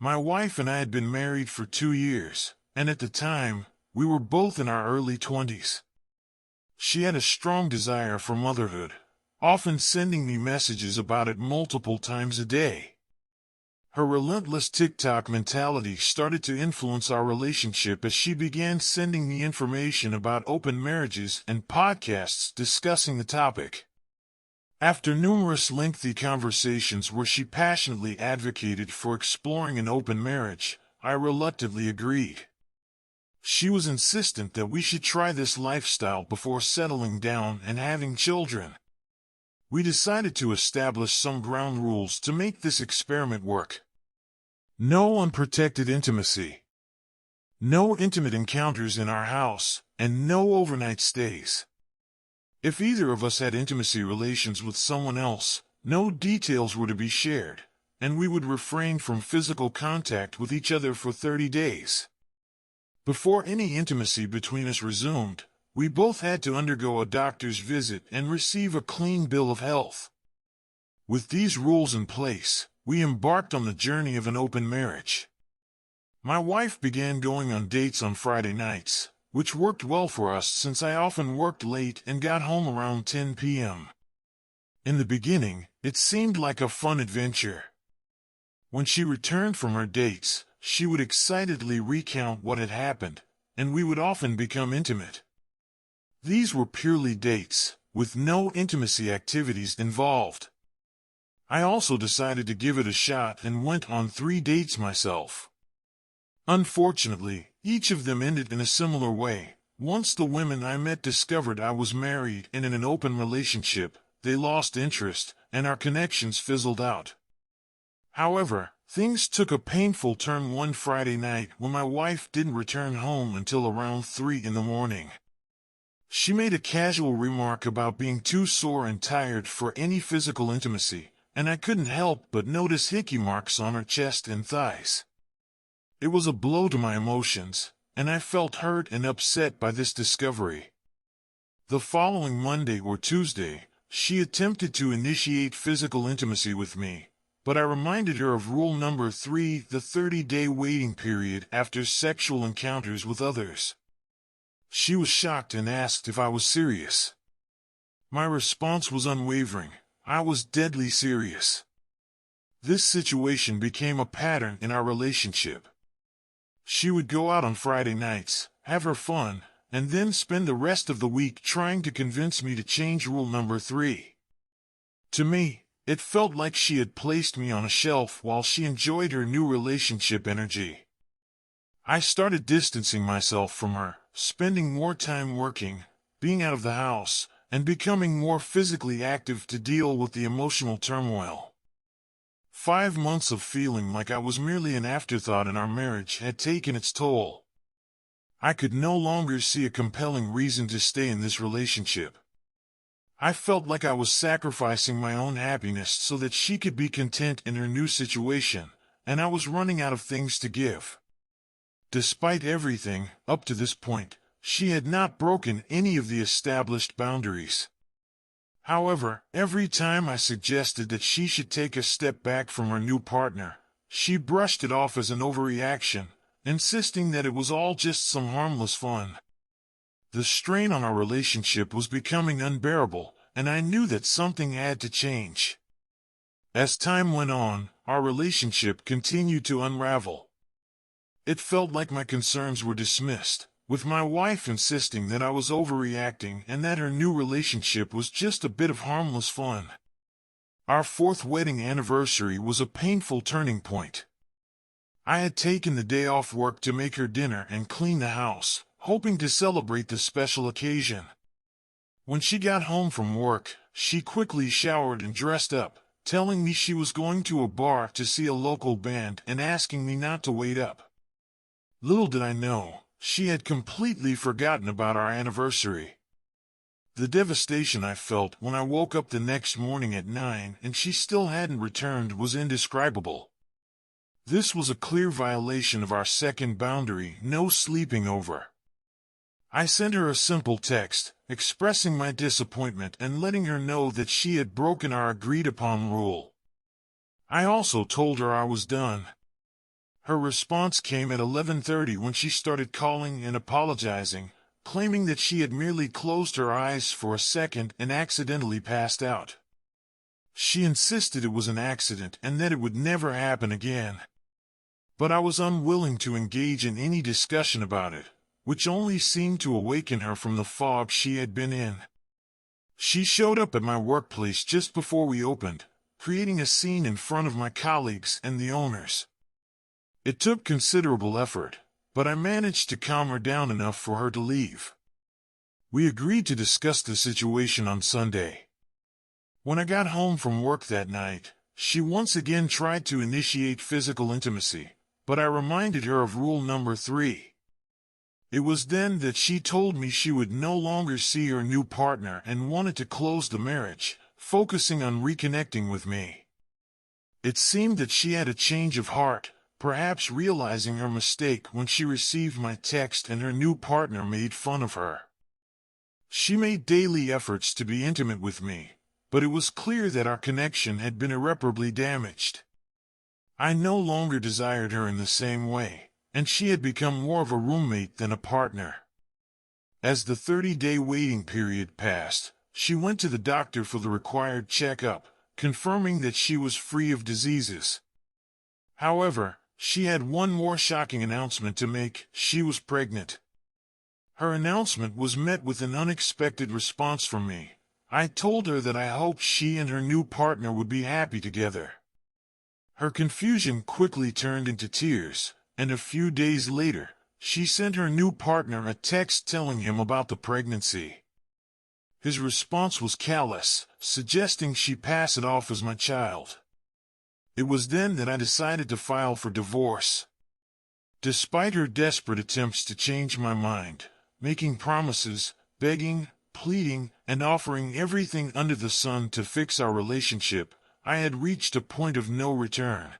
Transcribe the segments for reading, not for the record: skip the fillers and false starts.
My wife and I had been married for 2 years, and at the time, we were both in our early 20s. She had a strong desire for motherhood, often sending me messages about it multiple times a day. Her relentless TikTok mentality started to influence our relationship as she began sending me information about open marriages and podcasts discussing the topic. After numerous lengthy conversations where she passionately advocated for exploring an open marriage, I reluctantly agreed. She was insistent that we should try this lifestyle before settling down and having children. We decided to establish some ground rules to make this experiment work. No unprotected intimacy. No intimate encounters in our house, and no overnight stays. If either of us had intimacy relations with someone else, no details were to be shared, and we would refrain from physical contact with each other for 30 days. Before any intimacy between us resumed, we both had to undergo a doctor's visit and receive a clean bill of health. With these rules in place, we embarked on the journey of an open marriage. My wife began going on dates on Friday nights, which worked well for us since I often worked late and got home around 10 p.m. In the beginning, it seemed like a fun adventure. When she returned from her dates, she would excitedly recount what had happened, and we would often become intimate. These were purely dates, with no intimacy activities involved. I also decided to give it a shot and went on 3 dates myself. Unfortunately, each of them ended in a similar way. Once the women I met discovered I was married and in an open relationship, they lost interest, and our connections fizzled out. However, things took a painful turn one Friday night when my wife didn't return home until around 3 in the morning. She made a casual remark about being too sore and tired for any physical intimacy, and I couldn't help but notice hickey marks on her chest and thighs. It was a blow to my emotions, and I felt hurt and upset by this discovery. The following Monday or Tuesday, she attempted to initiate physical intimacy with me, but I reminded her of rule number 3, the 30-day waiting period after sexual encounters with others. She was shocked and asked if I was serious. My response was unwavering. I was deadly serious. This situation became a pattern in our relationship. She would go out on Friday nights, have her fun, and then spend the rest of the week trying to convince me to change rule number 3. To me, it felt like she had placed me on a shelf while she enjoyed her new relationship energy. I started distancing myself from her, spending more time working, being out of the house, and becoming more physically active to deal with the emotional turmoil. 5 months of feeling like I was merely an afterthought in our marriage had taken its toll. I could no longer see a compelling reason to stay in this relationship. I felt like I was sacrificing my own happiness so that she could be content in her new situation, and I was running out of things to give. Despite everything, up to this point, she had not broken any of the established boundaries. However, every time I suggested that she should take a step back from her new partner, she brushed it off as an overreaction, insisting that it was all just some harmless fun. The strain on our relationship was becoming unbearable, and I knew that something had to change. As time went on, our relationship continued to unravel. It felt like my concerns were dismissed, with my wife insisting that I was overreacting and that her new relationship was just a bit of harmless fun. Our 4th wedding anniversary was a painful turning point. I had taken the day off work to make her dinner and clean the house, hoping to celebrate the special occasion. When she got home from work, she quickly showered and dressed up, telling me she was going to a bar to see a local band and asking me not to wait up. Little did I know, she had completely forgotten about our anniversary. The devastation I felt when I woke up the next morning at 9 and she still hadn't returned was indescribable. This was a clear violation of our second boundary, no sleeping over. I sent her a simple text, expressing my disappointment and letting her know that she had broken our agreed-upon rule. I also told her I was done. Her response came at 11:30 when she started calling and apologizing, claiming that she had merely closed her eyes for a second and accidentally passed out. She insisted it was an accident and that it would never happen again. But I was unwilling to engage in any discussion about it, which only seemed to awaken her from the fog she had been in. She showed up at my workplace just before we opened, creating a scene in front of my colleagues and the owners. It took considerable effort, but I managed to calm her down enough for her to leave. We agreed to discuss the situation on Sunday. When I got home from work that night, she once again tried to initiate physical intimacy, but I reminded her of rule number 3. It was then that she told me she would no longer see her new partner and wanted to close the marriage, focusing on reconnecting with me. It seemed that she had a change of heart, perhaps realizing her mistake when she received my text and her new partner made fun of her. She made daily efforts to be intimate with me, but it was clear that our connection had been irreparably damaged. I no longer desired her in the same way, and she had become more of a roommate than a partner. As the 30-day waiting period passed, she went to the doctor for the required checkup, confirming that she was free of diseases. However, she had one more shocking announcement to make: she was pregnant. Her announcement was met with an unexpected response from me. I told her that I hoped she and her new partner would be happy together. Her confusion quickly turned into tears, and a few days later, she sent her new partner a text telling him about the pregnancy. His response was callous, suggesting she pass it off as my child. It was then that I decided to file for divorce. Despite her desperate attempts to change my mind, making promises, begging, pleading, and offering everything under the sun to fix our relationship, I had reached a point of no return.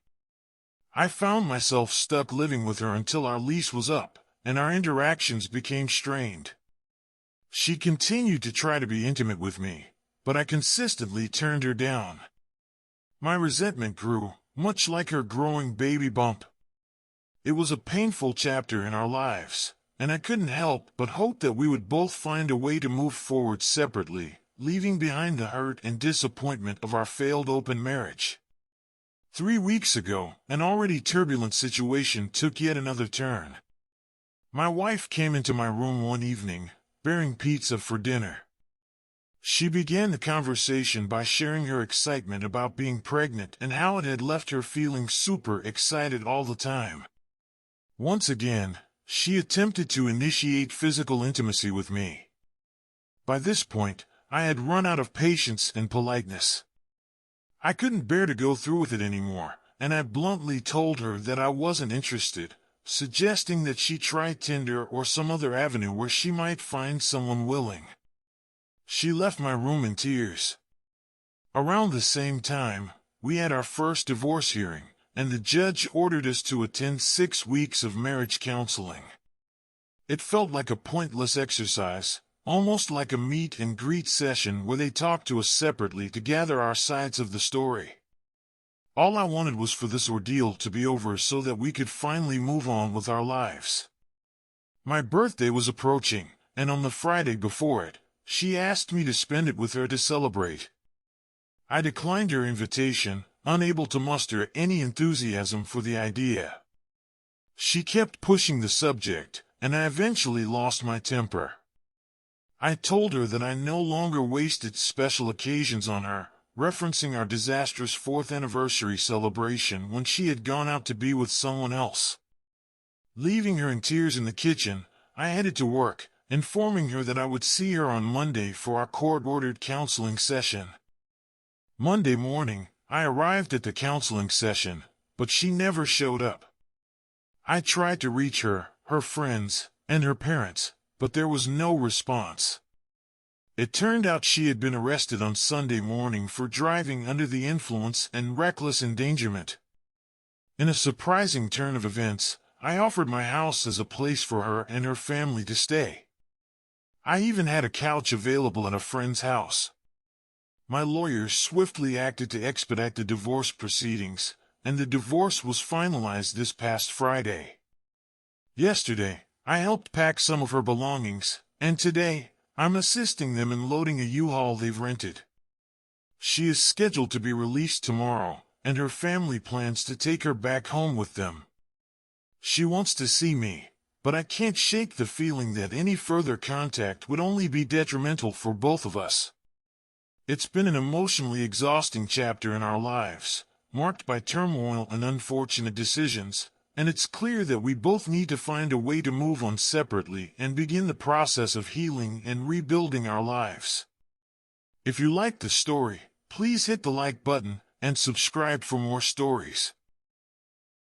I found myself stuck living with her until our lease was up, and our interactions became strained. She continued to try to be intimate with me, but I consistently turned her down. My resentment grew, much like her growing baby bump. It was a painful chapter in our lives, and I couldn't help but hope that we would both find a way to move forward separately, leaving behind the hurt and disappointment of our failed open marriage. 3 weeks ago, an already turbulent situation took yet another turn. My wife came into my room one evening, bearing pizza for dinner. She began the conversation by sharing her excitement about being pregnant and how it had left her feeling super excited all the time. Once again, she attempted to initiate physical intimacy with me. By this point, I had run out of patience and politeness. I couldn't bear to go through with it anymore, and I bluntly told her that I wasn't interested, suggesting that she try Tinder or some other avenue where she might find someone willing. She left my room in tears. Around the same time, we had our first divorce hearing, and the judge ordered us to attend 6 weeks of marriage counseling. It felt like a pointless exercise, almost like a meet and greet session where they talked to us separately to gather our sides of the story. All I wanted was for this ordeal to be over so that we could finally move on with our lives. My birthday was approaching, and on the Friday before it, she asked me to spend it with her to celebrate. I declined her invitation, unable to muster any enthusiasm for the idea. She kept pushing the subject, and I eventually lost my temper. I told her that I no longer wasted special occasions on her, referencing our disastrous 4th anniversary celebration when she had gone out to be with someone else. Leaving her in tears in the kitchen, I headed to work, informing her that I would see her on Monday for our court-ordered counseling session. Monday morning, I arrived at the counseling session, but she never showed up. I tried to reach her, her friends, and her parents, but there was no response. It turned out she had been arrested on Sunday morning for driving under the influence and reckless endangerment. In a surprising turn of events, I offered my house as a place for her and her family to stay. I even had a couch available at a friend's house. My lawyers swiftly acted to expedite the divorce proceedings, and the divorce was finalized this past Friday. Yesterday, I helped pack some of her belongings, and today, I'm assisting them in loading a U-Haul they've rented. She is scheduled to be released tomorrow, and her family plans to take her back home with them. She wants to see me, but I can't shake the feeling that any further contact would only be detrimental for both of us. It's been an emotionally exhausting chapter in our lives, marked by turmoil and unfortunate decisions, and it's clear that we both need to find a way to move on separately and begin the process of healing and rebuilding our lives. If you liked the story, please hit the like button and subscribe for more stories.